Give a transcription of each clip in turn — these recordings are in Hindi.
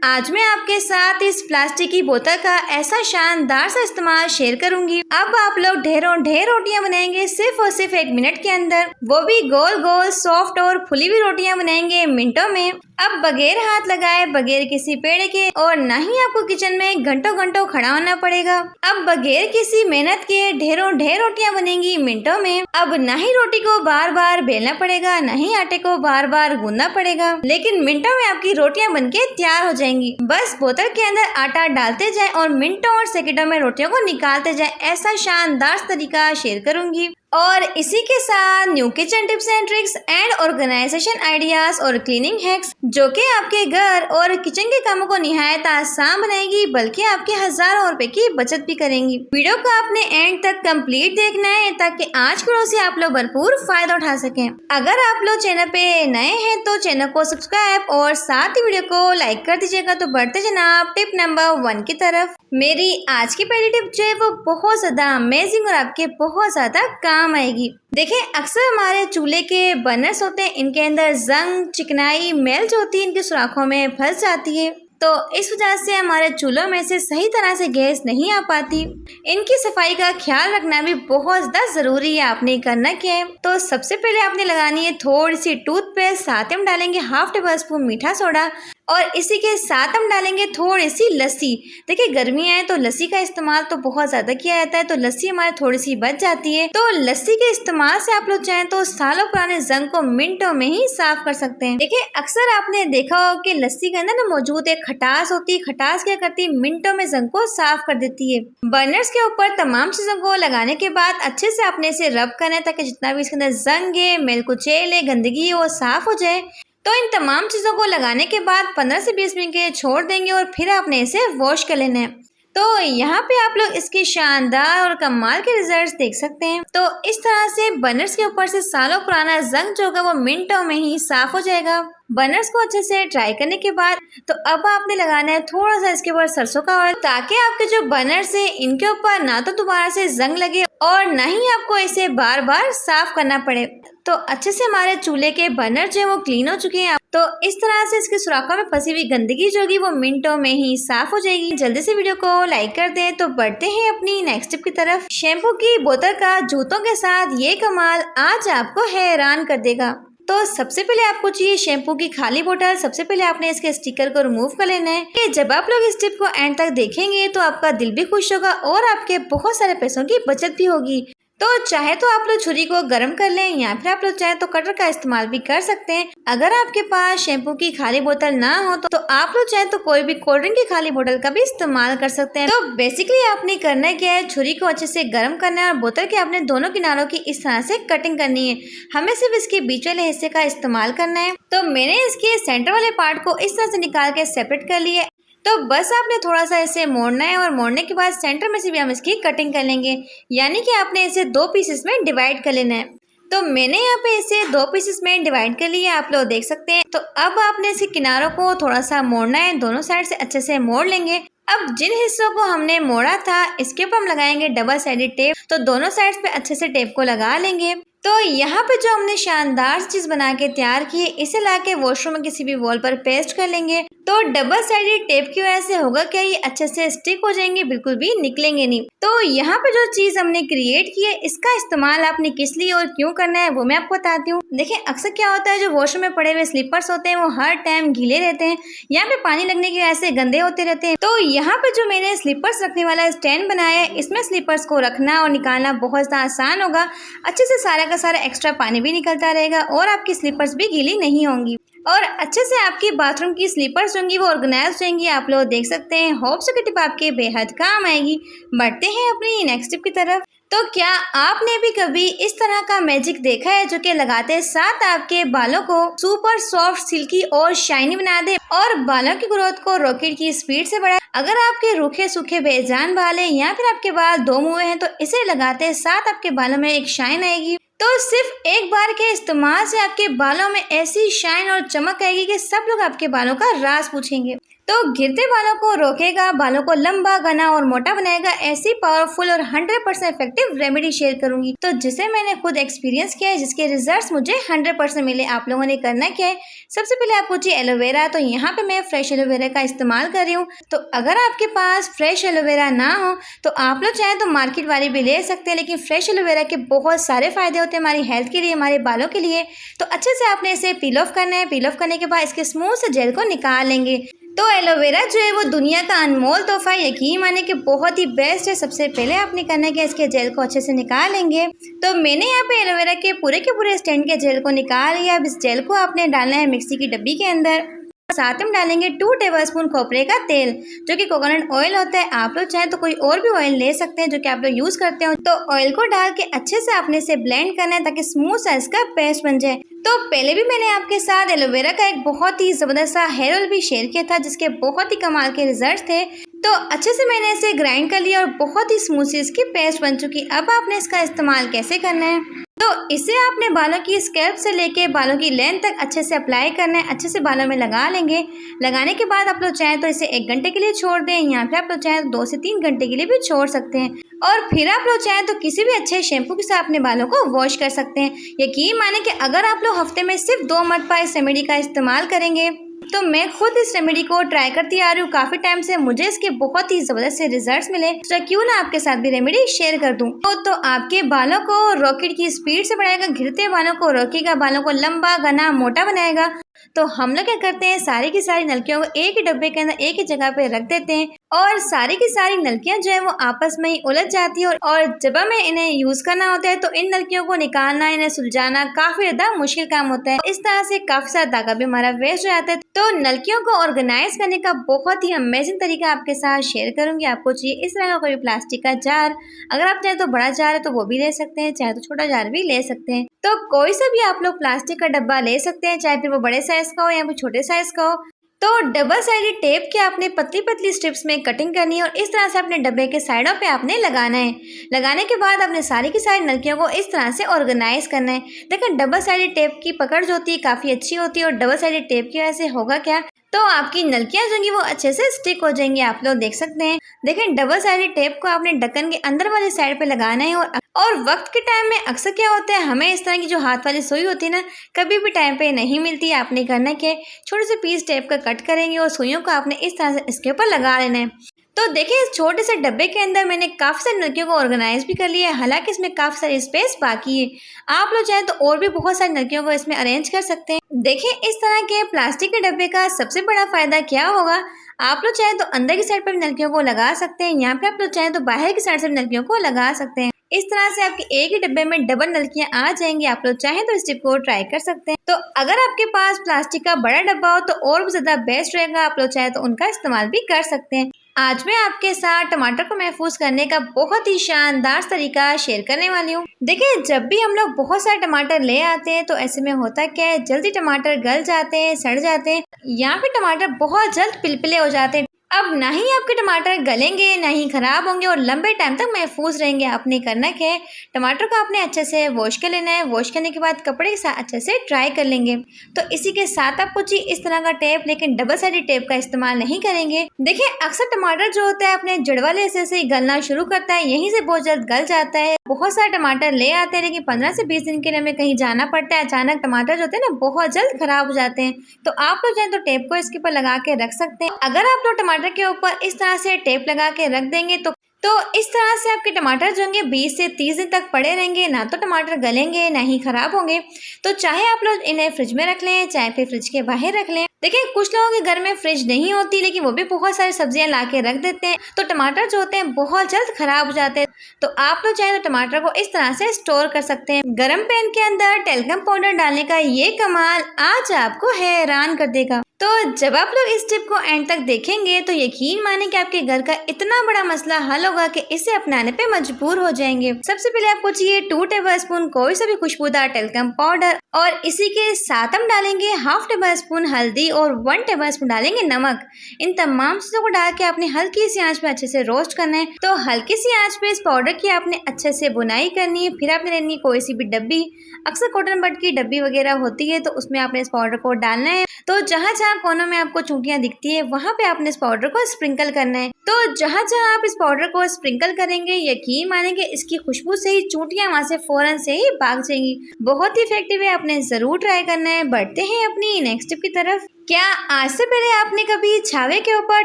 आज मैं आपके साथ इस प्लास्टिक की बोतल का ऐसा शानदार सा इस्तेमाल शेयर करूंगी। अब आप लोग ढेरों ढेर रोटियां बनाएंगे सिर्फ और सिर्फ 1 मिनट के अंदर, वो भी गोल गोल सॉफ्ट और फुली हुई रोटियां बनाएंगे मिनटों में। अब बगैर हाथ लगाए, बगैर किसी पेड़ के, और न ही आपको किचन में घंटों घंटों खड़ा होना पड़ेगा। अब बगैर किसी मेहनत के ढेरों ढेर रोटियां बनेंगी मिनटों में। अब न ही रोटी को बार बार बेलना पड़ेगा, न ही आटे को बार बार गूंदना पड़ेगा, लेकिन मिनटों में आपकी रोटियां बनके तैयार हो जाएंगी। बस बोतल के अंदर आटा डालते जाए और मिनटों और सेकंडों में रोटियों को निकालते जाए, ऐसा शानदार तरीका शेयर करूंगी। और इसी के साथ new kitchen tips and tricks and organisation ideas और क्लीनिंग हैक्स जो कि आपके घर और किचन के कामों को निहायत आसान बनाएगी, बल्कि आपके हजारों रुपए की बचत भी करेंगी। वीडियो को आपने एंड तक कंप्लीट देखना है ताकि आज की वीडियो से आप लोग भरपूर फायदा उठा सकें। अगर आप लोग चैनल पे नए हैं तो चैनल को सब्सक्राइब और साथ ही वीडियो को लाइक कर दीजिएगा। तो बढ़ते जनाब टिप नंबर 1 की तरफ। मेरी आज की पहली टिप जो है वो बहुत ज्यादा अमेजिंग और आपके बहुत ज्यादा काम आएगी। देखें, अक्सर हमारे चूल्हे के बर्नर्स होते हैं, इनके अंदर जंग, चिकनाई, मैल जो होती है इनकी सुराखों में फंस जाती है, तो इस वजह से हमारे चूल्हों में से सही तरह से गैस नहीं आ पाती। इनकी सफाई का ख्याल रखना भी बहुत ज्यादा जरूरी है। आपने करना क्या है, तो सबसे पहले आपने लगानी है थोड़ी सी टूथपेस्ट, साथ ही हम डालेंगे हाफ टेबल स्पून मीठा सोडा, और इसी के साथ हम डालेंगे थोड़ी सी लस्सी। देखिए, गर्मियाँ हैं तो लस्सी का इस्तेमाल तो बहुत ज्यादा किया जाता है, तो लस्सी हमारी थोड़ी सी बच जाती है। तो लस्सी के इस्तेमाल से आप लोग चाहें तो सालों पुराने जंग को मिनटों में ही साफ कर सकते हैं। देखिए, अक्सर आपने देखा हो कि लस्सी के अंदर ना मौजूद एक खटास होती है। खटास क्या करती है, मिनटों में जंग को साफ कर देती है। बर्नर्स के ऊपर तमाम चीजों को लगाने के बाद अच्छे से आपने इसे रब करना है ताकि जितना भी इसके अंदर जंग है, मेल कुचेल है, गंदगी है, वो साफ हो जाए। तो इन तमाम चीज़ों को लगाने के बाद 15 से 20 मिनट के लिए छोड़ देंगे और फिर आपने इसे वॉश कर लेना है। तो यहाँ पे आप लोग इसके शानदार और कमाल के रिजल्ट्स देख सकते हैं। तो इस तरह से बर्नर्स के ऊपर से सालों पुराना जंग जो होगा वो मिनटों में ही साफ हो जाएगा। बर्नर्स को अच्छे से ट्राई करने के बाद तो अब आपने लगाना है थोड़ा सा इसके ऊपर सरसों का ऑयल, ताकि आपके जो बर्नर्स है इनके ऊपर ना तो दोबारा से जंग लगे और ना ही आपको इसे बार बार साफ करना पड़े। तो अच्छे से हमारे चूल्हे के बर्नर जो है वो क्लीन हो चुके हैं। तो इस तरह से इसके सुराखों में फंसी हुई गंदगी जो होगी वो मिनटों में ही साफ हो जाएगी। जल्दी से वीडियो को लाइक कर दें। तो बढ़ते हैं अपनी नेक्स्ट टिप की तरफ। शैम्पू की बोतल का जूतों के साथ ये कमाल आज आपको हैरान कर देगा। तो सबसे पहले आपको चाहिए शैम्पू की खाली बोतल। सबसे पहले आपने इसके स्टिकर को रिमूव कर लेना है। कि जब आप लोग इस टिप को एंड तक देखेंगे तो आपका दिल भी खुश होगा और आपके बहुत सारे पैसों की बचत भी होगी। तो चाहे तो आप लोग छुरी को गर्म कर लें या फिर आप लोग चाहे तो कटर का इस्तेमाल भी कर सकते हैं। अगर आपके पास शैम्पू की खाली बोतल ना हो तो आप लोग चाहे तो कोई भी कोल्ड ड्रिंक की खाली बोतल का भी इस्तेमाल कर सकते हैं। तो बेसिकली आपने करना क्या है, छुरी को अच्छे से गर्म करना है और बोतल के आपने दोनों किनारों की इस तरह से कटिंग करनी है। हमें सिर्फ इसके बीच वाले हिस्से का इस्तेमाल करना है। तो मैंने इसके सेंटर वाले पार्ट को इस तरह से निकाल के सेपरेट कर लिया। तो बस आपने थोड़ा सा इसे मोड़ना है और मोड़ने के बाद सेंटर में से भी हम इसकी कटिंग कर लेंगे, यानी कि आपने इसे 2 पीसेस में डिवाइड कर लेना है। तो मैंने यहाँ पे इसे 2 पीसेस में डिवाइड कर लिया, आप लोग देख सकते हैं। तो अब आपने इसके किनारों को थोड़ा सा मोड़ना है, दोनों साइड से अच्छे से मोड़ लेंगे। अब जिन हिस्सों को हमने मोड़ा था इसके ऊपर हम लगाएंगे डबल साइडेड टेप। तो दोनों साइड्स पे अच्छे से टेप को लगा लेंगे। तो यहाँ पे जो हमने शानदार चीज बना के तैयार की है, इसे लाके वॉशरूम में किसी भी वॉल पर पेस्ट कर लेंगे। तो डबल साइडेड टेप की वजह से होगा क्या, ये अच्छे से स्टिक हो जाएंगे, बिल्कुल भी निकलेंगे नहीं। तो यहाँ पे जो चीज हमने क्रिएट की है इसका इस्तेमाल आपने किस लिए और क्यों करना है वो मैं आपको बताती हूँ। देखिए, अक्सर क्या होता है, जो वॉशरूम में पड़े हुए स्लीपर्स होते हैं वो हर टाइम गीले रहते हैं, यहाँ पे पानी लगने की वजह से गंदे होते रहते हैं। तो यहाँ पे जो मैंने स्लीपर्स रखने वाला स्टैंड बनाया है, इसमें स्लीपर्स को रखना और निकालना बहुत ज्यादा आसान होगा। अच्छे से सारा का सारा एक्स्ट्रा पानी भी निकलता रहेगा और आपकी स्लीपर्स भी गीली नहीं होंगी और अच्छे से आपकी बाथरूम की स्लीपर्स होंगी वो ऑर्गेनाइज होंगी। आप लोग देख सकते हैं। होप सो की टिप आपके बेहद काम आएगी। बढ़ते हैं अपनी नेक्स्ट टिप की तरफ। तो क्या आपने भी कभी इस तरह का मैजिक देखा है जो कि लगाते साथ आपके बालों को सुपर सॉफ्ट, सिल्की और शाइनी बना दे और बालों की ग्रोथ को रॉकेट की स्पीड से बढ़ाए? अगर आपके रूखे सूखे बेजान बाल है या फिर आपके बाल दो मुँहे हैं तो इसे लगाते साथ आपके बालों में एक शाइन आएगी। तो सिर्फ एक बार के इस्तेमाल से आपके बालों में ऐसी शाइन और चमक आएगी कि सब लोग आपके बालों का राज पूछेंगे। तो गिरते बालों को रोकेगा, बालों को लंबा, घना और मोटा बनाएगा। ऐसी पावरफुल और 100% इफेक्टिव रेमेडी शेयर करूंगी तो जिसे मैंने खुद एक्सपीरियंस किया है, जिसके रिजल्ट्स मुझे 100% मिले। आप लोगों ने करना क्या है, सबसे पहले आपको चाहिए एलोवेरा। तो यहाँ पे मैं फ्रेश एलोवेरा का इस्तेमाल कर रही हूँ। तो अगर आपके पास फ्रेश एलोवेरा ना हो तो आप लोग चाहें तो मार्केट वाली भी ले सकते हैं, लेकिन फ्रेश एलोवेरा के बहुत सारे फायदे होते हैं हमारी हेल्थ के लिए, हमारे बालों के लिए। तो अच्छे से आपने इसे पील ऑफ करना है। पील ऑफ करने के बाद इसके स्मूथ से जेल को निकाल लेंगे। तो एलोवेरा जो है वो दुनिया का अनमोल तोहफा, यकीन माने कि बहुत ही बेस्ट है। सबसे पहले आपने करना है कि इसके जेल को अच्छे से निकाल लेंगे। तो मैंने यहाँ पे एलोवेरा के पूरे स्टैंड के जेल को निकाल लिया। अब इस जेल को आपने डालना है मिक्सी की डब्बी के अंदर। साथ में डालेंगे 2 टेबलस्पून खोपरे का तेल, जो कि कोकोनट ऑयल होता है। आप लोग चाहें तो कोई और भी ऑयल ले सकते हैं जो कि आप लोग यूज करते हो। तो ऑयल को डाल के अच्छे से आपने इसे ब्लेंड करना है ताकि स्मूथ सा इसका पेस्ट बन जाए। तो पहले भी मैंने आपके साथ एलोवेरा का एक बहुत ही जबरदस्त सा हेयर ऑयल भी शेयर किया था, जिसके बहुत ही कमाल के रिजल्ट थे। तो अच्छे से मैंने इसे ग्राइंड कर लिया और बहुत ही स्मूथ सी इसकी पेस्ट बन चुकी। अब आपने इसका इस्तेमाल कैसे करना है, तो इसे आपने बालों की स्कैल्प से लेके बालों की लेंथ तक अच्छे से अप्लाई करना है। अच्छे से बालों में लगा लेंगे। लगाने के बाद आप लोग चाहें तो इसे 1 घंटे के लिए छोड़ दें, या फिर आप लोग चाहें तो 2 से 3 घंटे के लिए भी छोड़ सकते हैं। और फिर आप लोग चाहें तो किसी भी अच्छे शैम्पू के साथ अपने बालों को वॉश कर सकते हैं। यकीन माने कि अगर आप लोग हफ्ते में सिर्फ 2 मरतबा इस रेमेडी का इस्तेमाल करेंगे, तो मैं खुद इस रेमेडी को ट्राई करती आ रही हूँ काफ़ी टाइम से, मुझे इसके बहुत ही ज़बरदस्त से रिजल्ट्स मिले। तो क्यों ना आपके साथ भी रेमेडी शेयर कर दूँ। तो आपके बालों को रॉकेट की स्पीड से बढ़ाएगा, गिरते बालों को रोकेगा, बालों को लंबा, घना, मोटा बनाएगा। तो हम लोग क्या करते हैं, सारी की सारी नलकियों को एक ही डब्बे के अंदर एक ही जगह पे रख देते हैं और सारी की सारी नलकियां जो है वो आपस में ही उलझ जाती है। और जब हमें इन्हें यूज करना होता है तो इन नलकियों को निकालना, इन्हें सुलझाना काफी ज्यादा मुश्किल काम होता है। इस तरह से काफी सारा धागा भी हमारा वेस्ट हो जाता है। तो नलकियों को ऑर्गेनाइज करने का बहुत ही अमेजिंग तरीका आपके साथ शेयर करूंगी। आपको चाहिए इस तरह का कोई प्लास्टिक का जार, अगर आप चाहे तो बड़ा जार है तो वो भी ले सकते हैं, चाहे तो छोटा जार भी ले सकते हैं। तो कोई सा भी आप लोग प्लास्टिक का डब्बा ले सकते हैं, चाहे फिर वो बड़े साइज का हो या फिर छोटे साइज का हो। तो डबल साइडेड टेप के आपने पतली पतली स्ट्रिप्स में कटिंग करनी है और इस तरह से अपने डब्बे के साइडों पे आपने लगाना है। लगाने के बाद आपने सारी की सारी नलकियों को इस तरह से ऑर्गेनाइज करना है। देखिए डबल साइडेड टेप की पकड़ जो होती है काफ़ी अच्छी होती है और डबल साइडेड टेप की वजह से होगा क्या, तो आपकी नलकियां जो होंगी वो अच्छे से स्टिक हो जाएंगी। आप लोग देख सकते हैं। देखें डबल साइडेड टेप को आपने ढक्कन के अंदर वाली साइड पे लगाना है। और वक्त के टाइम में अक्सर क्या होता है, हमें इस तरह की जो हाथ वाली सुई होती है ना, कभी भी टाइम पे नहीं मिलती। आपने करना क्या है, छोटे से पीस टेप का कट करेंगे और सुइयों को आपने इस तरह से इसके ऊपर लगा लेना है। तो देखिए इस छोटे से डब्बे के अंदर मैंने काफ़ी सारी नलकियों को ऑर्गेनाइज भी कर लिया है, हालांकि इसमें काफ़ी सारी स्पेस बाकी है। आप लोग चाहें तो और भी बहुत सारी नलकियों को इसमें अरेंज कर सकते हैं। देखिए इस तरह के प्लास्टिक के डब्बे का सबसे बड़ा फायदा क्या होगा, आप लोग चाहें तो अंदर की साइड पर भी नलकियों को लगा सकते हैं, यहाँ पे आप लोग चाहें तो बाहर की साइड से भी नलकियों को लगा सकते हैं। इस तरह से आपके एक ही डब्बे में डबल नलकियां आ जाएंगी। आप लोग चाहें तो इस टिप को ट्राई कर सकते हैं। तो अगर आपके पास प्लास्टिक का बड़ा डब्बा हो तो और भी ज्यादा बेस्ट रहेगा। आप लोग चाहें तो उनका इस्तेमाल भी कर सकते हैं। आज मैं आपके साथ टमाटर को महफूज करने का बहुत ही शानदार तरीका शेयर करने वाली हूँ। देखिए जब भी हम लोग बहुत सारे टमाटर ले आते हैं तो ऐसे में होता क्या है, जल्दी टमाटर गल जाते हैं, सड़ जाते हैं, या फिर टमाटर बहुत जल्द पिलपिले हो जाते हैं। अब ना ही आपके टमाटर गलेंगे, ना ही खराब होंगे और लंबे टाइम तक महफूज रहेंगे। आपने करना क्या है, टमाटर को आपने अच्छे से वॉश कर लेना है। वॉश करने के बाद कपड़े के साथ अच्छे से ड्राई कर लेंगे। तो इसी के साथ आपको चाहिए इस तरह का टेप, लेकिन डबल साइडेड टेप का इस्तेमाल नहीं करेंगे। देखिए अक्सर टमाटर जो होता है अपने जड़ वाले हिस्से से गलना शुरू करता है, यहीं से बहुत जल्द गल जाता है। बहुत सारे टमाटर ले आते हैं लेकिन 15 से 20 दिन के लिए हमें कहीं जाना पड़ता है, अचानक टमाटर जो होते हैं ना बहुत जल्द खराब हो जाते हैं। तो आप लोग चाहें तो टेप को इसके ऊपर लगा के रख सकते हैं। अगर आप लोग टमाटर के ऊपर इस तरह से टेप लगा के रख देंगे तो इस तरह से आपके टमाटर जो होंगे 20 से 30 दिन तक पड़े रहेंगे। ना तो टमाटर गलेंगे, ना ही खराब होंगे। तो चाहे आप लोग इन्हें फ्रिज में रख लें, चाहे फिर फ्रिज के बाहर रख लें। देखिए कुछ लोगों के घर में फ्रिज नहीं होती, लेकिन वो भी बहुत सारी सब्जियां ला के रख देते हैं, तो टमाटर जो होते हैं बहुत जल्द खराब हो जाते हैं। तो आप लोग चाहे तो टमाटर को इस तरह से स्टोर कर सकते हैं। गरम पैन के अंदर टेल्कम पाउडर डालने का ये कमाल आज आपको हैरान कर देगा। तो जब आप लोग इस टिप को एंड तक देखेंगे तो यकीन माने कि आपके घर का इतना बड़ा मसला हल होगा कि इसे अपनाने पे मजबूर हो जाएंगे। सबसे पहले आपको चाहिए 2 टेबलस्पून कोई सा भी खुशबूदार टेल्कम पाउडर और इसी के साथ हम डालेंगे 1/2 टेबलस्पून हल्दी और 1 टेबलस्पून डालेंगे नमक। इन तमाम चीजों को डाल के आपने हल्की सी आंच पे अच्छे से रोस्ट करना है। तो हल्की सी आंच पे इस पाउडर की आपने अच्छे से बुनाई करनी है। फिर आपने लेनी कोई सी भी डब्बी, अक्सर कॉटन बड की डब्बी वगैरह होती है, तो उसमें आपने इस पाउडर को डालना है। तो जहाँ जहाँ कोनों में आपको चूंटियां दिखती है वहाँ पे आपने इस पाउडर को स्प्रिंकल करना है। तो जहाँ जहाँ आप इस पाउडर को स्प्रिंकल करेंगे यकीन मानेंगे इसकी खुशबू से ही चूंटियां वहाँ से फौरन से ही भाग जाएंगी। बहुत ही इफेक्टिव है, आपने जरूर ट्राई करना है। बढ़ते हैं अपनी नेक्स्ट टिप की तरफ। क्या आज से पहले आपने कभी छावे के ऊपर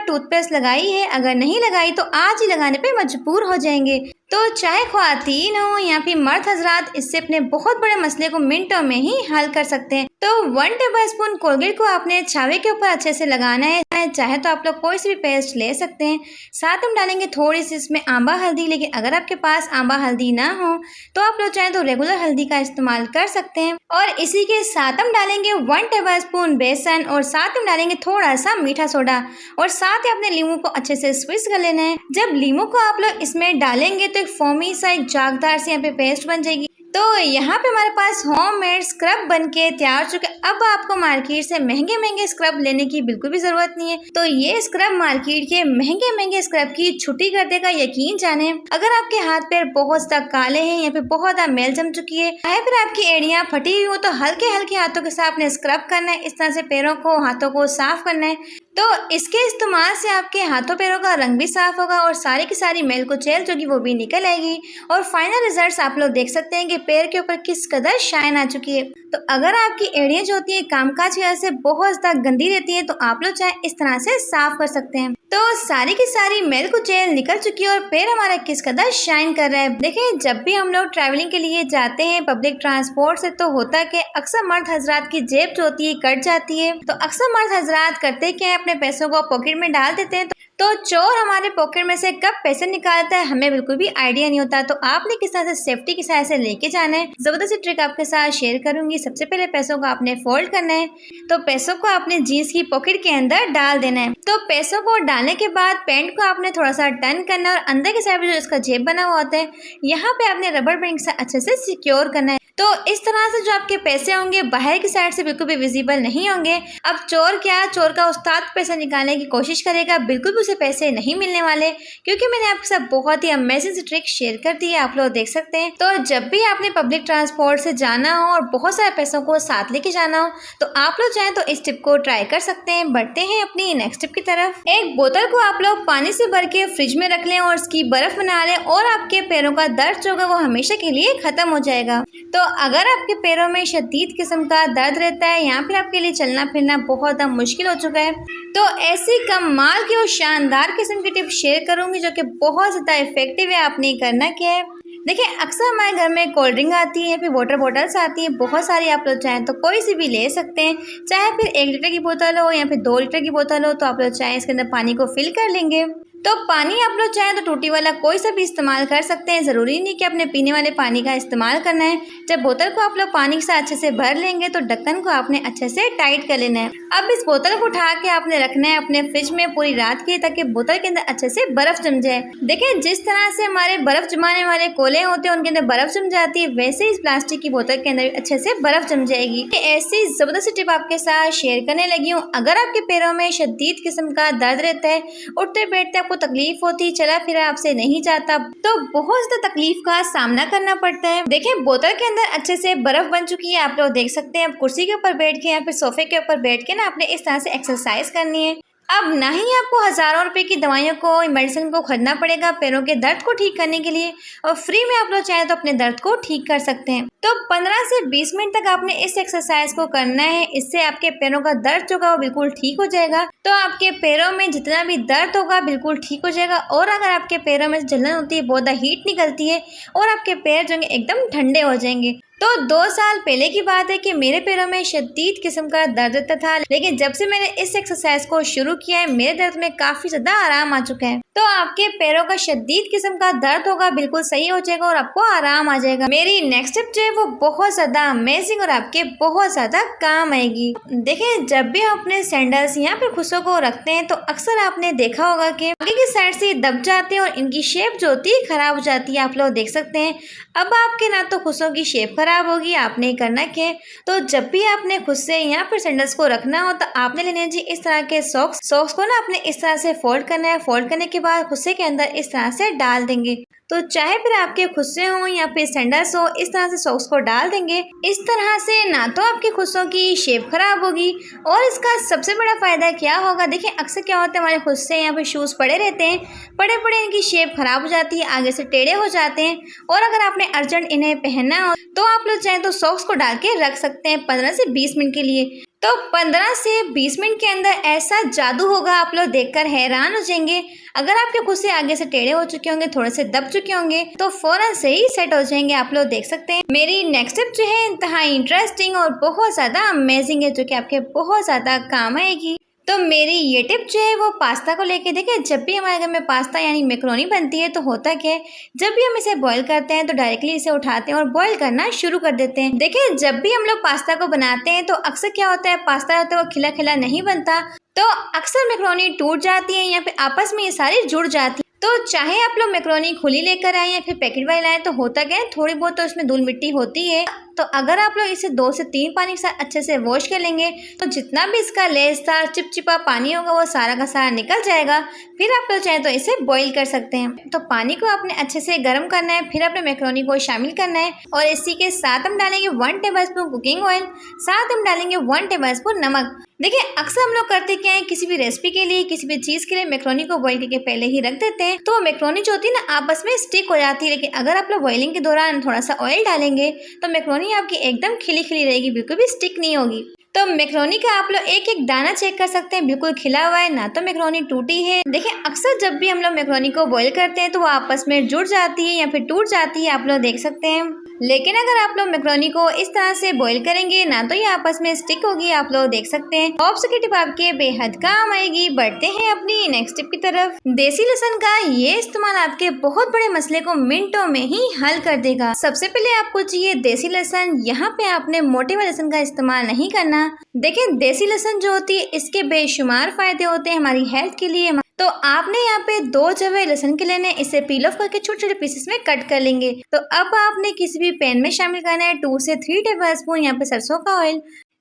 टूथपेस्ट लगाई है? अगर नहीं लगाई तो आज ही लगाने पे मजबूर हो जाएंगे। तो चाहे ख्वातीन हो या फिर मर्द हजरात, इससे अपने बहुत बड़े मसले को मिनटों में ही हल कर सकते हैं। तो 1 टेबलस्पून कोलगेट को आपने छावे के ऊपर अच्छे से लगाना है। चाहे तो आप लोग कोई सी भी पेस्ट ले सकते हैं। साथ हम डालेंगे थोड़ी सी इसमें आंबा हल्दी, लेकिन अगर आपके पास आंबा हल्दी ना हो तो आप लोग चाहे तो रेगुलर हल्दी का इस्तेमाल कर सकते हैं। और इसी के साथ हम डालेंगे 1 टेबलस्पून बेसन और साथ में डालेंगे थोड़ा सा मीठा सोडा और साथ ही अपने लीमू को अच्छे से स्क्वीज कर लेना है। जब लीमू को आप लोग इसमें डालेंगे तो एक फोमी सा एक जागदार से यहाँ पे पेस्ट बन जाएगी। तो यहाँ पे हमारे पास होममेड स्क्रब बनके तैयार चुके। अब आपको मार्केट से महंगे महंगे स्क्रब लेने की बिल्कुल भी जरूरत नहीं है। तो ये स्क्रब मार्केट के महंगे महंगे स्क्रब की छुट्टी कर देगा, यकीन जाने। अगर आपके हाथ पैर बहुत ज्यादा काले हैं या फिर बहुत ज्यादा मैल जम चुकी है या फिर आपकी एड़ियां फटी हुई हो तो हल्के हल्के हाथों के साथ आपने स्क्रब करना है। इस तरह से पैरों को हाथों को साफ करना है। तो इसके इस्तेमाल से आपके हाथों पैरों का रंग भी साफ होगा और सारी की सारी मैल कुचैल जो कि वो भी निकल आएगी। और फाइनल रिजल्ट्स आप लोग देख सकते हैं कि पैर के ऊपर किस कदर शाइन आ चुकी है। तो अगर आपकी एड़ियां जो होती है कामकाज की वजह से बहुत ज्यादा गंदी रहती है तो आप लोग चाहे इस तरह से साफ कर सकते हैं। तो सारी की सारी मैल कुचैल निकल चुकी है और पैर हमारा किस कदर शाइन कर रहा है। देखें, जब भी हम लोग ट्रैवलिंग के लिए जाते हैं पब्लिक ट्रांसपोर्ट से तो होता है कि अक्सर मर्द हजरात की जेब जो होती है कट जाती है। तो अक्सर मर्द हजरात करते क्या है, अपने पैसों को पॉकेट में डाल देते हैं। तो चोर हमारे पॉकेट में से कब पैसे निकालता है हमें बिल्कुल भी आइडिया नहीं होता। तो आपने किस तरह से सेफ्टी के साथ से लेके जाना है, जबरदस्त ट्रिक आपके साथ शेयर करूंगी। सबसे पहले पैसों को आपने फोल्ड करना है। तो पैसों को आपने जीन्स की पॉकेट के अंदर डाल देना है। तो पैसों को डालने के बाद पैंट को आपने थोड़ा सा टर्न करना है और अंदर के साइड में जो इसका जेब बना हुआ होता है यहाँ पे आपने रबर बैंड से अच्छे से सिक्योर करना है। तो इस तरह से जो आपके पैसे होंगे बाहर की साइड से बिल्कुल भी विजिबल नहीं होंगे। अब चोर क्या, चोर का उस्ताद पैसे निकालने की कोशिश करेगा, बिल्कुल भी उसे पैसे नहीं मिलने वाले, क्योंकि मैंने आपके साथ बहुत ही अमेजिंग ट्रिक शेयर कर दी है, आप लोग देख सकते हैं। तो जब भी आपने पब्लिक ट्रांसपोर्ट से जाना हो और बहुत सारे पैसों को साथ लेके जाना हो तो आप लोग चाहें तो इस टिप को ट्राई कर सकते हैं। बढ़ते हैं अपनी नेक्स्ट टिप की तरफ। एक बोतल को आप लोग पानी से भर के फ्रिज में रख लें और उसकी बर्फ बना लें और आपके पैरों का दर्द जो होगा वो हमेशा के लिए खत्म हो जाएगा। तो अगर आपके पैरों में शदीद किस्म का दर्द रहता है या फिर आपके लिए चलना फिरना बहुत ज़्यादा मुश्किल हो चुका है तो ऐसी कमाल की और शानदार किस्म की टिप शेयर करूंगी जो कि बहुत ज़्यादा इफेक्टिव है। आपने करना क्या है, देखिए अक्सर हमारे घर में कोल्ड ड्रिंक आती है या फिर वाटर बॉटल्स आती है बहुत सारी। आप लोग चाहें तो कोई सी भी ले सकते हैं, चाहे फिर 1 लीटर की बोतल हो या फिर 2 लीटर की बोतल हो। तो आप लोग चाहें इसके अंदर पानी को फिल कर लेंगे। तो पानी आप लोग चाहें तो टूटी वाला कोई सा भी इस्तेमाल कर सकते हैं, ज़रूरी नहीं कि अपने पीने वाले पानी का इस्तेमाल करना है। जब बोतल को आप लोग पानी के साथ अच्छे से भर लेंगे तो ढक्कन को आपने अच्छे से टाइट कर लेना है। अब इस बोतल को उठा के आपने रखना है अपने फ्रिज में पूरी रात के, ताकि बोतल के अंदर अच्छे से बर्फ जम जाए। देखिए जिस तरह से हमारे बर्फ जमाने वाले कोले होते हैं उनके अंदर बर्फ जम जाती है, वैसे इस प्लास्टिक की बोतल के अंदर अच्छे से बर्फ जम जाएगी। ऐसी जबरदस्त टिप आपके साथ शेयर करने लगी हूँ। अगर आपके पैरों में शदीद किस्म का दर्द रहता है, उठते बैठते आपको तकलीफ होती, चला फिरा आपसे नहीं जाता, तो बहुत ज्यादा तकलीफ का सामना करना पड़ता है। देखें बोतल के अंदर अच्छे से बर्फ बन चुकी है, आप लोग देख सकते हैं। अब कुर्सी के ऊपर बैठ के या फिर सोफे के ऊपर बैठ के ना आपने इस तरह से एक्सरसाइज करनी है। अब ना ही आपको हज़ारों रुपए की दवाइयों को, मेडिसिन को खरीदना पड़ेगा पैरों के दर्द को ठीक करने के लिए, और फ्री में आप लोग चाहें तो अपने दर्द को ठीक कर सकते हैं। तो 15 से 20 मिनट तक आपने इस एक्सरसाइज को करना है। इससे आपके पैरों का दर्द जो होगा वो बिल्कुल ठीक हो जाएगा। तो आपके पैरों में जितना भी दर्द होगा बिल्कुल ठीक हो जाएगा। और अगर आपके पैरों में जलन होती है, बहुत हीट निकलती है और आपके पैर जो है एकदम ठंडे हो जाएंगे। तो 2 साल पहले की बात है कि मेरे पैरों में शदीद किस्म का दर्द रहता था, लेकिन जब से मैंने इस एक्सरसाइज को शुरू किया है मेरे दर्द में काफी ज्यादा आराम आ चुका है। तो आपके पैरों का शदीद किस्म का दर्द होगा बिल्कुल सही हो जाएगा और आपको आराम आ जाएगा। मेरी नेक्स्ट टिप जो है वो बहुत ज्यादा अमेजिंग और आपके बहुत ज्यादा काम आएगी। देखिए जब भी आप अपने सैंडल्स यहाँ पे खुसों को रखते हैं तो अक्सर आपने देखा होगा कि आगे की साइड से दब जाते हैं और इनकी शेप जो होती है खराब हो जाती है, आप लोग देख सकते हैं। अब आपके ना तो खुसों की शेप खराब होगी, आपने करना क्या है, तो जब भी आपने खुद से यहाँ पर सैंडल्स को रखना हो तो आपने लेने जी इस तरह के सॉक्स को ना आपने इस तरह से फोल्ड करना है। फोल्ड करने के बाद खुस्से के अंदर इस तरह से डाल देंगे। तो चाहे फिर आपके खुद से हो या फिर सैंडल्स हो, इस तरह से सॉक्स को डाल देंगे। इस तरह से ना तो आपके खुदों की शेप खराब होगी और इसका सबसे बड़ा फायदा क्या होगा, देखिए अक्सर क्या होता है हमारे खुद से यहाँ पे शूज़ पड़े रहते हैं, पड़े पड़े इनकी शेप खराब हो जाती है, आगे से टेढ़े हो जाते हैं। और अगर आपने अर्जेंट इन्हें पहनना हो तो आप लोग चाहें तो सॉक्स को डाल के रख सकते हैं 15 से 20 मिनट के लिए। तो 15 से 20 मिनट के अंदर ऐसा जादू होगा, आप लोग देखकर हैरान हो जाएंगे। अगर आपके खुद से आगे से टेढ़े हो चुके होंगे, थोड़े से दब चुके होंगे, तो फौरन से ही सेट हो जाएंगे, आप लोग देख सकते हैं। मेरी नेक्स्ट टिप जो है इंतहाई इंटरेस्टिंग और बहुत ज़्यादा अमेजिंग है, जो कि आपके बहुत ज़्यादा काम आएगी। तो मेरी ये टिप जो है वो पास्ता को लेके, देखिए जब भी हमारे घर में पास्ता यानी मैक्रोनी बनती है तो होता क्या है, जब भी हम इसे बॉईल करते हैं तो डायरेक्टली इसे उठाते हैं और बॉईल करना शुरू कर देते हैं। देखिए जब भी हम लोग पास्ता को बनाते हैं तो अक्सर क्या होता है, पास्ता होता है वो खिला खिला नहीं बनता, तो अक्सर मैक्रोनी टूट जाती है या फिर आपस में ये सारी जुड़ जाती है। तो चाहे आप लोग मैक्रोनी खुली लेकर आए या फिर पैकेट वाली लाएं, तो होता क्या है थोड़ी बहुत तो इसमें धूल मिट्टी होती है। तो अगर आप लोग इसे 2 से 3 पानी के साथ अच्छे से वॉश कर लेंगे तो जितना भी इसका लेसदार चिपचिपा पानी होगा वो सारा का सारा निकल जाएगा। फिर आप लोग चाहे तो इसे बॉईल कर सकते हैं। तो पानी को आपने अच्छे से गर्म करना है, फिर अपने मैक्रोनी को शामिल करना है और इसी के साथ हम डालेंगे 1 टेबलस्पून कुकिंग ऑयल, साथ हम डालेंगे 1 टेबलस्पून नमक। देखिए अक्सर हम लोग करते क्या है, किसी भी रेसिपी के लिए, किसी भी चीज़ के लिए मैक्रोनी को बॉईल करके पहले ही रख देते हैं, तो मैक्रोनी जो होती है ना आपस में स्टिक हो जाती है। लेकिन अगर आप लोग बॉइलिंग के दौरान थोड़ा सा ऑयल डालेंगे तो मैक्रोनी आपकी एकदम खिली खिली रहेगी, बिल्कुल भी स्टिक नहीं होगी। तो मैक्रोनी का आप लोग एक एक दाना चेक कर सकते हैं, बिल्कुल खिला हुआ है, ना तो मैक्रोनी टूटी है। देखिए अक्सर जब भी हम लोग मैक्रोनी को बॉईल करते हैं तो वो आपस में जुड़ जाती है या फिर टूट जाती है, आप लोग देख सकते हैं। लेकिन अगर आप लोग मैक्रोनी को इस तरह से बॉईल करेंगे ना तो ये आपस में स्टिक होगी, आप लोग देख सकते हैं। होप्स की टिप आपके बेहद काम आएगी। बढ़ते हैं अपनी नेक्स्ट टिप की तरफ। देसी लहसुन का ये इस्तेमाल आपके बहुत बड़े मसले को मिनटों में ही हल कर देगा। सबसे पहले आपको चाहिए देसी लहसुन। यहाँ पे आपने मोटे वाले लहसुन का इस्तेमाल नहीं करना। देखिए देसी लहसुन जो होती है इसके बेशुमार फायदे होते हैं हमारी हेल्थ के लिए। तो आपने यहाँ पे 2 जवे लहसुन के लेने, इसे पील ऑफ करके छोटे छोटे पीसेस में कट कर लेंगे। तो अब आपने किसी भी पैन में शामिल करना है 2 से 3 टेबलस्पून यहाँ पे सरसों का ऑयल।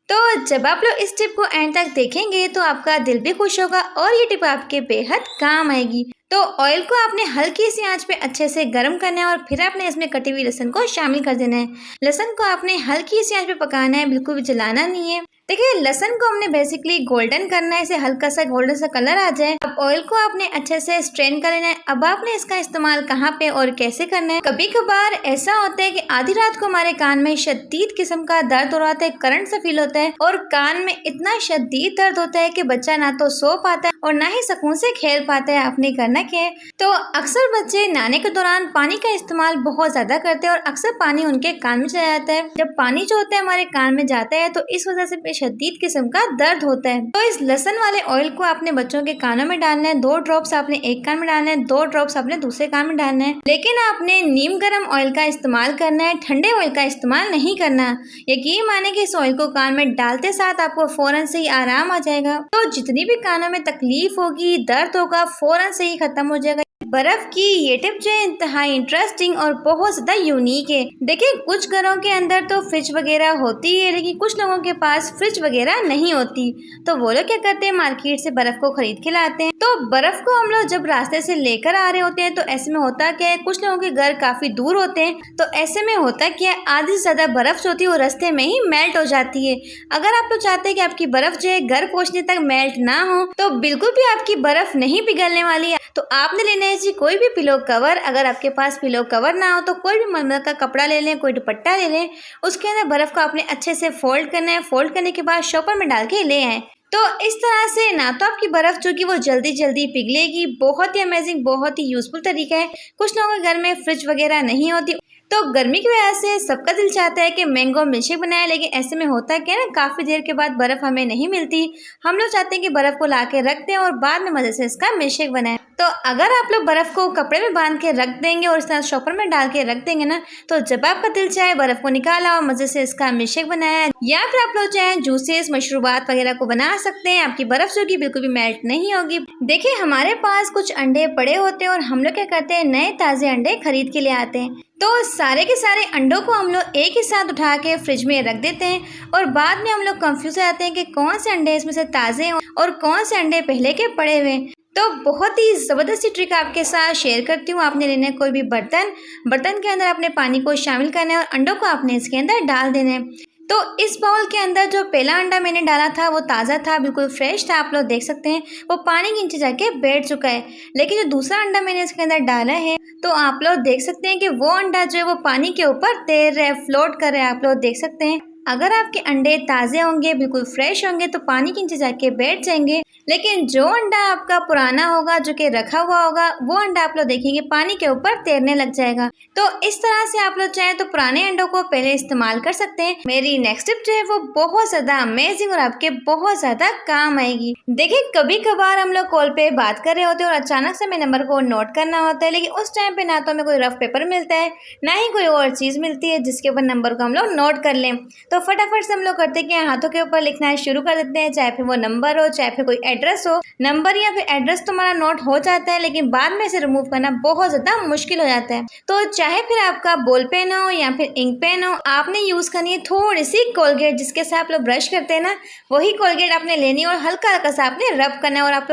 तो जब आप लोग इस टिप को एंड तक देखेंगे तो आपका दिल भी खुश होगा और ये टिप आपके बेहद काम आएगी। तो ऑयल को आपने हल्की सी आंच पे अच्छे से गर्म करना है और फिर आपने इसमें कटी हुई लहसुन को शामिल कर देना है। लहसुन को आपने हल्की सी आंच पे पकाना है, बिल्कुल भी जलाना नहीं है। देखिए लहसुन को हमने बेसिकली गोल्डन करना है, इसे हल्का सा गोल्डन सा कलर आ जाए। अब ऑयल को आपने अच्छे से स्ट्रेन कर लेना है। अब आपने इसका इस्तेमाल कहाँ पे और कैसे करना है। कभी कभार ऐसा होता है कि आधी रात को हमारे कान में शदीद किस्म का दर्द हो रहा है, करंट सा फील होता है और कान में इतना शदीद दर्द होता है कि बच्चा ना तो सो पाता है और ना ही सुकून से खेल पाता है। आपने करना क्या है, तो अक्सर बच्चे नहाने के दौरान पानी का इस्तेमाल बहुत ज्यादा करते हैं और अक्सर पानी उनके कान में चला जाता है। जब पानी जो होता है हमारे कान में जाता है तो इस वजह से शदीद किस्म का दर्द होता है। तो इस लहसुन वाले ऑयल को आपने बच्चों के कानों में डालना है। 2 ड्रॉप्स आपने एक कान में डालना है, 2 ड्रॉप्स आपने दूसरे कान में डालना है। लेकिन आपने नीम गर्म ऑयल का इस्तेमाल करना है, ठंडे ऑयल का इस्तेमाल नहीं करना। यकीन माने कि इस ऑयल को कान में डालते साथ आपको फौरन से ही आराम आ जाएगा। तो जितनी भी कानों में तकलीफ होगी, दर्द होगा, फौरन से ही खत्म हो जाएगा। बर्फ की ये टिप जो है इंतहाई इंटरेस्टिंग और बहुत ज्यादा यूनिक है। देखिए कुछ घरों के अंदर तो फ्रिज वगैरह होती है, लेकिन कुछ लोगों के पास फ्रिज वगैरह नहीं होती। तो वो लोग क्या करते हैं, मार्केट से बर्फ को खरीद के लाते हैं। तो बर्फ को हम लोग जब रास्ते से लेकर आ रहे होते हैं तो ऐसे में होता क्या है, कुछ लोगों के घर काफी दूर होते हैं, तो ऐसे में होता क्या है, आधी से ज्यादा बर्फ जो होती है वो रास्ते में ही मेल्ट हो जाती है। अगर आप लोग चाहते हैं कि आपकी बर्फ जो है घर पहुंचने तक मेल्ट ना हो, तो बिल्कुल भी आपकी बर्फ नहीं पिघलने वाली है। तो आपने लेना है जी कोई भी पिलो कवर। अगर आपके पास पिलो कवर ना हो तो कोई भी मलमल का कपड़ा ले लें, कोई दुपट्टा ले लें, उसके अंदर बर्फ को आपने अच्छे से फोल्ड करना है। फोल्ड करने के बाद शॉपर में डाल के ले आए। तो इस तरह से ना तो आपकी बर्फ जो कि वो जल्दी जल्दी पिघलेगी। बहुत ही अमेजिंग, बहुत ही यूजफुल तरीका है। कुछ लोगों के घर में फ्रिज वगैरह नहीं होती, तो गर्मी की वजह से सबका दिल चाहता है कि मैंगो मिल्कशेक बनाए, लेकिन ऐसे में होता है क्या ना, काफ़ी देर के बाद बर्फ़ हमें नहीं मिलती। हम लोग चाहते हैं कि बर्फ़ को ला के रख दें और बाद में मज़े से इसका मिल्कशेक बनाएं। तो अगर आप लोग बर्फ़ को कपड़े में बांध के रख देंगे और इस तरह शॉपर में डाल के रख देंगे ना, तो जब आपका दिल चाहे बर्फ़ को निकाला और मज़े से इसका मिल्कशेक बनाया, या फिर आप लोग चाहें जूसेस, मशरूबात वगैरह को बना सकते हैं। आपकी बर्फ़ जो कि बिल्कुल भी मेल्ट नहीं होगी। देखिए हमारे पास कुछ अंडे पड़े होते हैं और हम लोग क्या करते हैं, नए ताज़े अंडे खरीद के ले आते हैं। तो सारे के सारे अंडों को हम लोग एक ही साथ उठा के फ्रिज में रख देते हैं और बाद में हम लोग कंफ्यूज हो जाते हैं कि कौन से अंडे इसमें से ताज़े हैं और कौन से अंडे पहले के पड़े हुए हैं। तो बहुत ही ज़बरदस्त ट्रिक आपके साथ शेयर करती हूँ। आपने लेना है कोई भी बर्तन के अंदर आपने पानी को शामिल करना है और अंडों को आपने इसके अंदर डाल देना है। तो इस बाउल के अंदर जो पहला अंडा मैंने डाला था वो ताज़ा था, बिल्कुल फ्रेश था। आप लोग देख सकते हैं वो पानी के नीचे जाके बैठ चुका है। लेकिन जो दूसरा अंडा मैंने इसके अंदर डाला है तो आप लोग देख सकते हैं कि वो अंडा जो है वो पानी के ऊपर तैर रहा है, फ्लोट कर रहा है। आप लोग देख सकते हैं अगर आपके अंडे ताज़े होंगे, बिल्कुल फ्रेश होंगे तो पानी के नीचे जाके बैठ जाएंगे। लेकिन जो अंडा आपका पुराना होगा, जो कि रखा हुआ होगा, वो अंडा आप लोग देखेंगे पानी के ऊपर तैरने लग जाएगा। तो इस तरह से आप लोग चाहें तो पुराने अंडों को पहले इस्तेमाल कर सकते हैं। मेरी नेक्स्ट टिप जो है वो बहुत ज़्यादा अमेजिंग और आपके बहुत ज़्यादा काम आएगी। देखिए कभी कभार हम लोग कॉल पे बात कर रहे होते हैं और अचानक से हमें नंबर को नोट करना होता है, लेकिन उस टाइम पे ना तो हमें कोई रफ पेपर मिलता है, ना ही कोई और चीज़ मिलती है जिसके ऊपर नंबर को हम लोग नोट कर लें। तो फटाफट से हम लोग करते हैं कि हाथों के ऊपर लिखना शुरू कर देते हैं, चाहे फिर वो नंबर हो, चाहे फिर कोई एड्रेस हो। नंबर या फिर एड्रेस तो हमारा नोट हो जाता है, लेकिन बाद में इसे रिमूव करना बहुत ज़्यादा मुश्किल हो जाता है। तो चाहे फिर आपका बॉल पेन हो या फिर इंक पेन हो, आपने यूज़ करनी है थोड़ी सी कोलगेट, जिसके साथ आप लोग ब्रश करते हैं ना, वही कोलगेट आपने लेनी है और हल्का हल्का सा आपने रब करना है। और आप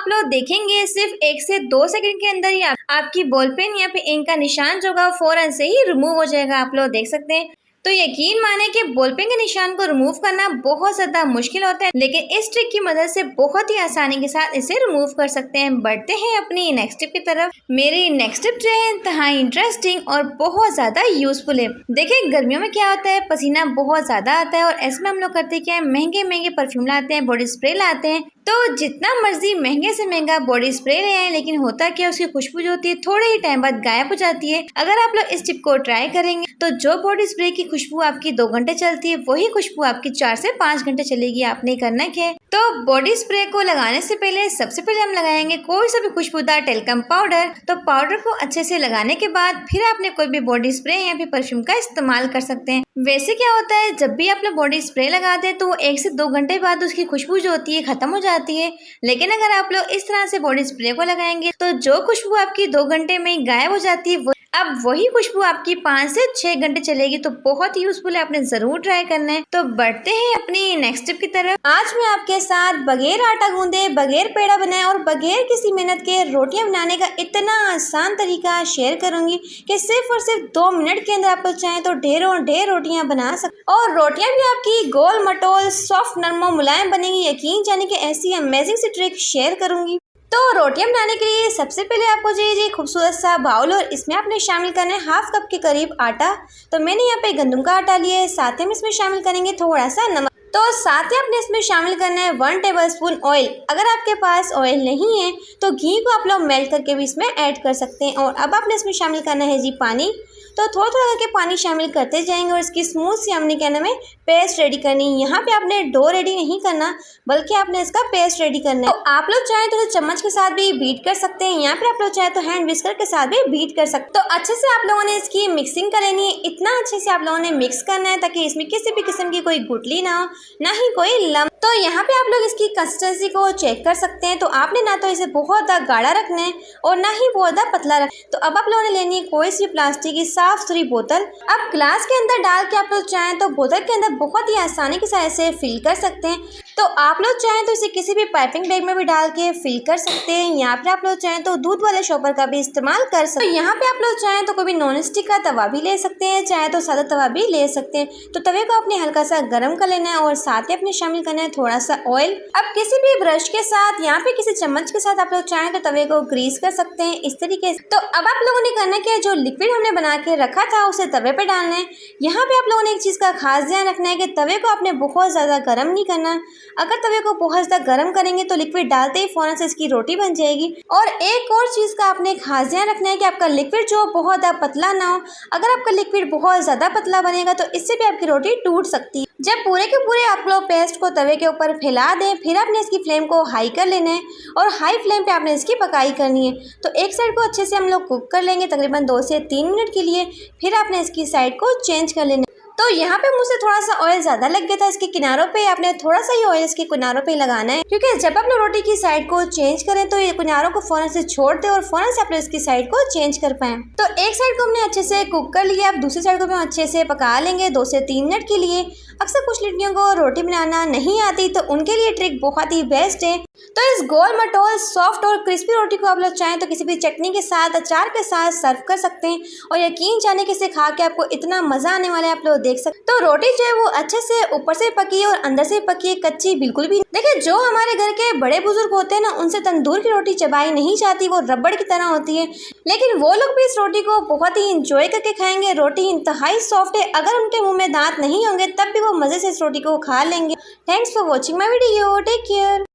लोग देखेंगे सिर्फ 1 से 2 सेकंड के अंदर ही आपकी बॉल पेन या फिर इंक का निशान जो होगा फौरन से ही रिमूव हो जाएगा। आप लोग देख सकते हैं। तो यकीन माने कि बॉल पेन के निशान को रिमूव करना बहुत ज़्यादा मुश्किल होता है, लेकिन इस ट्रिक की मदद से बहुत ही आसानी के साथ इसे रिमूव कर सकते हैं। बढ़ते हैं अपनी नेक्स्ट टिप की तरफ। मेरी नेक्स्ट टिप जो है इंतहाई इंटरेस्टिंग और बहुत ज़्यादा यूजफुल है। देखिए गर्मियों में क्या होता है, पसीना बहुत ज़्यादा आता है और ऐसे में हम लोग करते क्या है, महंगे महंगे परफ्यूम लाते हैं, बॉडी स्प्रे लाते हैं। तो जितना मर्जी महंगे से महंगा बॉडी स्प्रे ले आए, लेकिन होता क्या उसकी खुशबू जो होती है थोड़े ही टाइम बाद गायब हो जाती है। अगर आप लोग इस टिप को ट्राई करेंगे तो जो बॉडी स्प्रे की खुशबू आपकी 2 घंटे चलती है, वही खुशबू आपकी 4 से 5 घंटे चलेगी। आपने करना क्या है, तो बॉडी स्प्रे को लगाने से पहले सबसे पहले हम लगाएंगे कोई सा भी खुशबूदार टेल्कम पाउडर। तो पाउडर को अच्छे से लगाने के बाद फिर आपने कोई भी बॉडी स्प्रे या फिर परफ्यूम का इस्तेमाल कर सकते हैं। वैसे क्या होता है, जब भी आप लोग बॉडी स्प्रे लगाते हैं तो 1 से 2 घंटे बाद उसकी खुशबू जो होती है खत्म हो जाती है। लेकिन अगर आप लोग इस तरह से बॉडी स्प्रे को लगाएंगे तो जो खुशबू आपकी 2 घंटे में ही गायब हो जाती है, अब वही खुशबू आपकी 5 से 6 घंटे चलेगी। तो बहुत ही यूजफुल है, आपने जरूर ट्राई करना है। तो बढ़ते हैं अपनी नेक्स्ट टिप की तरफ। आज मैं आपके साथ बगैर आटा गूंदे, बगैर पेड़ा बनाए और बगैर किसी मेहनत के रोटियां बनाने का इतना आसान तरीका शेयर करूंगी कि सिर्फ और सिर्फ 2 मिनट के अंदर आप लोग चाहें तो ढेरों ढेर रोटियां बना सकते और रोटियां भी आपकी गोल मटोल सॉफ्ट नरम मुलायम बनेंगी। यकीन जाने की ऐसी अमेजिंग सी ट्रिक शेयर करूंगी। तो रोटियां बनाने के लिए सबसे पहले आपको चाहिए खूबसूरत सा बाउल और इसमें आपने शामिल करना है ½ कप के करीब आटा। तो मैंने यहाँ पे गंदम का आटा लिया है। साथ ही में इसमें शामिल करेंगे थोड़ा सा नमक। तो साथ ही आपने इसमें शामिल करना है 1 टेबलस्पून ऑयल। अगर आपके पास ऑयल नहीं है तो घी को आप लोग मेल्ट करके भी इसमें ऐड कर सकते हैं। और अब आपने इसमें शामिल करना है जी पानी। तो थोड़ा थोड़ा करके पानी शामिल करते जाएंगे और इसकी स्मूथ सी हमने क्या नाम है पेस्ट रेडी करनी है। यहाँ पे आपने डो रेडी नहीं करना, बल्कि आपने इसका पेस्ट रेडी करना है। तो आप लोग चाहें तो चम्मच के साथ भी बीट कर सकते हैं, यहाँ पे आप लोग चाहें तो हैंड विस्कर के साथ भी बीट कर सकते हैं। तो अच्छे से आप लोगों ने इसकी मिक्सिंग करनी है। इतना अच्छे से आप लोगों ने मिक्स करना है ताकि इसमें किसी भी किस्म की कोई गुठली ना हो, ना ही कोई लम्ब। तो यहाँ पे आप लोग इसकी कंसिस्टेंसी को चेक कर सकते हैं। तो आपने ना तो इसे बहुत ज़्यादा गाढ़ा रखना है और ना ही बहुत ज़्यादा पतला रखना है। तो अब आप लोगों ने लेनी है कोई सी प्लास्टिक की साफ सुथरी बोतल। अब ग्लास के अंदर डाल के आप लोग चाहें तो बोतल के अंदर बहुत ही आसानी के साथ इसे फिल कर सकते हैं। तो आप लोग चाहें तो इसे किसी भी पाइपिंग बैग में भी डाल के फिल कर सकते हैं। यहाँ पे आप लोग चाहें तो दूध वाले शॉपर का भी इस्तेमाल कर सकते हैं। तो यहाँ पे आप लोग चाहें तो कोई भी नॉन स्टिक का तवा भी ले सकते हैं, चाहे तो सादा तवा भी ले सकते हैं। तो तवे को आपने हल्का सा गर्म कर लेना है और साथ ही अपने शामिल करना है थोड़ा सा ऑयल। अब किसी भी ब्रश के साथ यहाँ पे किसी चम्मच के साथ आप लोग चाहें तो तवे को ग्रीस कर सकते हैं इस तरीके से। तो अब आप लोगों ने करना क्या है, जो लिक्विड हमने बना के रखा था उसे तवे पे डालना है। यहाँ पे आप लोगों ने एक चीज़ का खास ध्यान रखना है कि तवे को आपने बहुत ज़्यादा गर्म नहीं करना। अगर तवे को बहुत ज़्यादा गर्म करेंगे तो लिक्विड डालते ही फौरन से इसकी रोटी बन जाएगी। और एक और चीज़ का आपने खास ध्यान रखना है कि आपका लिक्विड जो बहुत ज़्यादा पतला ना हो। अगर आपका लिक्विड बहुत ज़्यादा पतला बनेगा तो इससे भी आपकी रोटी टूट सकती है। जब पूरे के पूरे आप लोग पेस्ट को तवे के ऊपर फैला दें, फिर आपने इसकी फ्लेम को हाई कर लेना है और हाई फ्लेम पे आपने इसकी पकाई करनी है। तो एक साइड को अच्छे से हम लोग कुक कर लेंगे तकरीबन 2 से 3 मिनट के लिए। फिर आपने इसकी साइड को चेंज कर लेना है। तो यहाँ पे मुझसे थोड़ा सा ऑयल ज़्यादा लग गया था इसके किनारों पे, आपने थोड़ा सा ही ऑयल इसके किनारों पे लगाना है, क्योंकि जब आप लोग रोटी की साइड को चेंज करें तो ये किनारों को फौरन से छोड़ दें और फौरन से आप लोग इसकी साइड को चेंज कर पाएं। तो एक साइड को हमने अच्छे से कुक कर लिया, अब दूसरी साइड को भी हम अच्छे से पका लेंगे 2 से 3 मिनट के लिए। अक्सर कुछ लड़कियों को रोटी बनाना नहीं आती, तो उनके लिए ट्रिक बहुत ही बेस्ट है। तो इस गोल मटोल सॉफ्ट और क्रिस्पी रोटी को आप लोग चाहें तो किसी भी चटनी के साथ, अचार के साथ सर्व कर सकते हैं और यकीन जाने कि इसे खा के आपको इतना मजा आने वाला है, आप लोग देख सकते। तो रोटी जो है वो अच्छे से ऊपर से पकी है और अंदर से पकी है, कच्ची बिल्कुल भी। देखिए, जो हमारे घर के बड़े बुजुर्ग होते हैं ना, उनसे तंदूर की रोटी चबाई नहीं जाती, वो रबड़ की तरह होती है, लेकिन वो लोग भी इस रोटी को बहुत ही इंजॉय करके खाएंगे। रोटी इंतहाई सॉफ्ट है, अगर उनके मुंह में दांत नहीं होंगे तब भी वो मजे से इस रोटी को खा लेंगे। Thanks for watching my video, take care.